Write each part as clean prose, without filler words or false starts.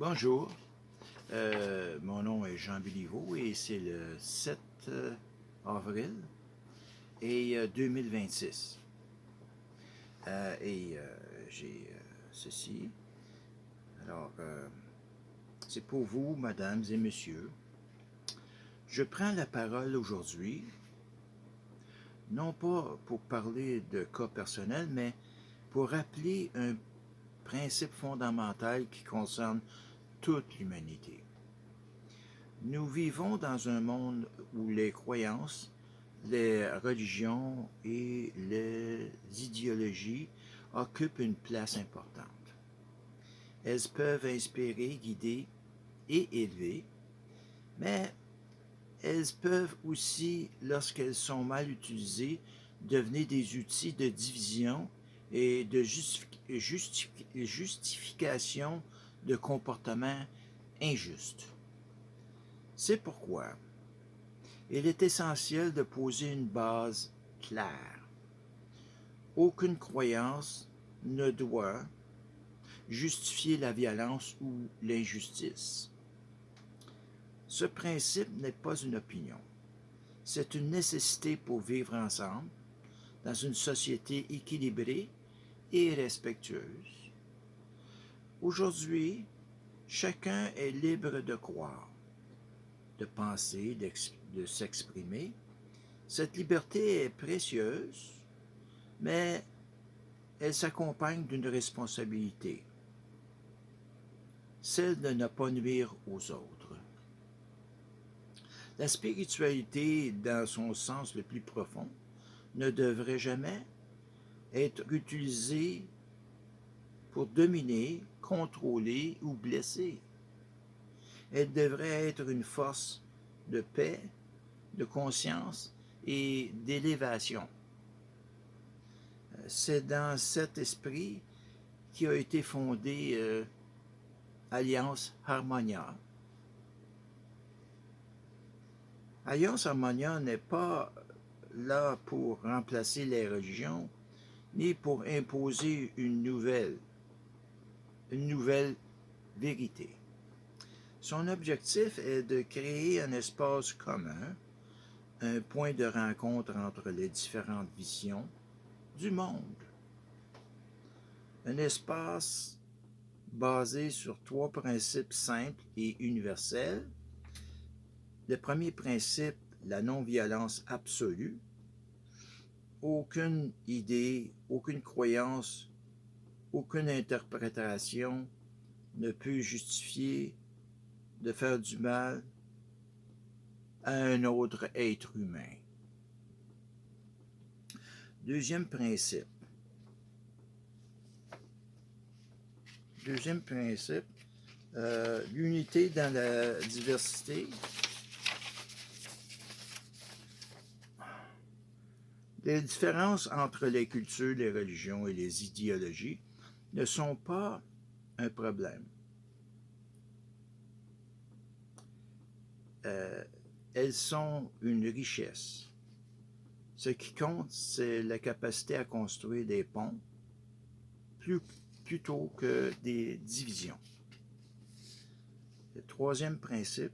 Bonjour, mon nom est Jean Béliveau et c'est le 7 avril et 2026. J'ai ceci. Alors, c'est pour vous, mesdames et messieurs. Je prends la parole aujourd'hui, non pas pour parler de cas personnels, mais pour rappeler un principe fondamental qui concerne toute l'humanité. Nous vivons dans un monde où les croyances, les religions et les idéologies occupent une place importante. Elles peuvent inspirer, guider et élever, mais elles peuvent aussi, lorsqu'elles sont mal utilisées, devenir des outils de division et de justification de comportements injustes. C'est pourquoi il est essentiel de poser une base claire. Aucune croyance ne doit justifier la violence ou l'injustice. Ce principe n'est pas une opinion. C'est une nécessité pour vivre ensemble dans une société équilibrée et respectueuse. Aujourd'hui, chacun est libre de croire, de penser, de s'exprimer. Cette liberté est précieuse, mais elle s'accompagne d'une responsabilité, celle de ne pas nuire aux autres. La spiritualité, dans son sens le plus profond, ne devrait jamais être utilisée pour dominer, contrôler ou blesser. Elle devrait être une force de paix, de conscience et d'élévation. C'est dans cet esprit qu'a été fondée Alliance Harmonia. Alliance Harmonia n'est pas là pour remplacer les religions, ni pour imposer une nouvelle vérité. Son objectif est de créer un espace commun, un point de rencontre entre les différentes visions du monde. Un espace basé sur 3 principes simples et universels. Le premier principe, la non-violence absolue. Aucune idée, aucune croyance, aucune interprétation ne peut justifier de faire du mal à un autre être humain. Deuxième principe, l'unité dans la diversité. Les différences entre les cultures, les religions et les idéologies ne sont pas un problème. Elles sont une richesse. Ce qui compte, c'est la capacité à construire des ponts plutôt que des divisions. Le troisième principe,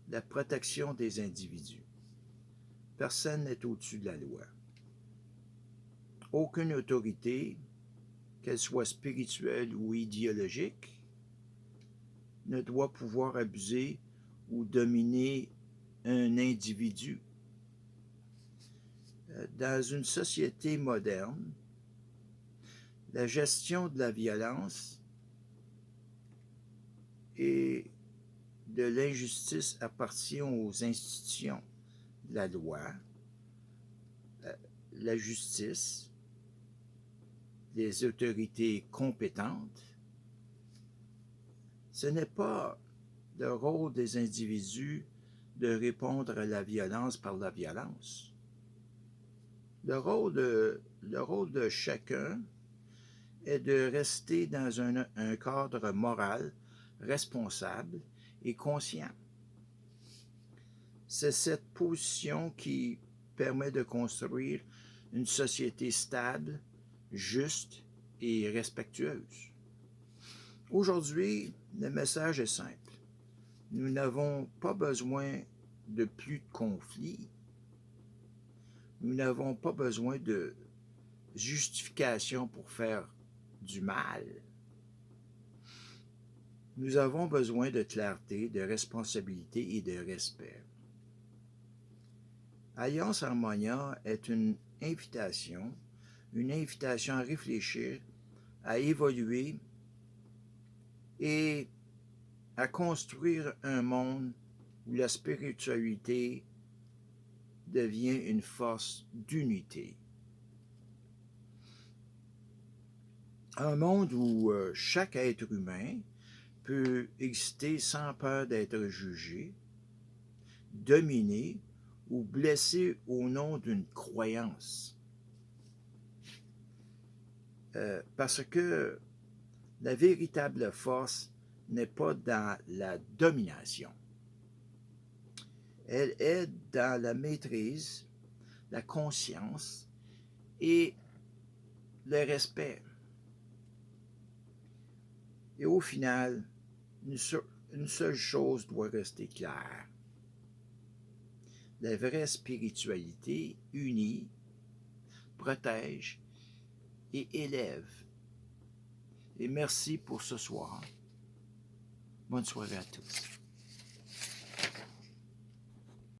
la protection des individus. Personne n'est au-dessus de la loi. Aucune autorité, qu'elle soit spirituelle ou idéologique, ne doit pouvoir abuser ou dominer un individu. Dans une société moderne, la gestion de la violence et de l'injustice appartient aux institutions de la loi, la justice, les autorités compétentes. Ce n'est pas le rôle des individus de répondre à la violence par la violence. Le rôle de chacun est de rester dans un cadre moral, responsable et conscient. C'est cette position qui permet de construire une société stable, juste et respectueuse. Aujourd'hui, le message est simple. Nous n'avons pas besoin de plus de conflits. Nous n'avons pas besoin de justification pour faire du mal. Nous avons besoin de clarté, de responsabilité et de respect. Alliance Harmonia est une invitation à réfléchir, à évoluer et à construire un monde où la spiritualité devient une force d'unité. Un monde où chaque être humain peut exister sans peur d'être jugé, dominé ou blessé au nom d'une croyance. Parce que la véritable force n'est pas dans la domination. Elle est dans la maîtrise, la conscience et le respect. Et au final, une seule chose doit rester claire. La vraie spiritualité unit, protège et élève. Et merci pour ce soir. Bonne soirée à tous.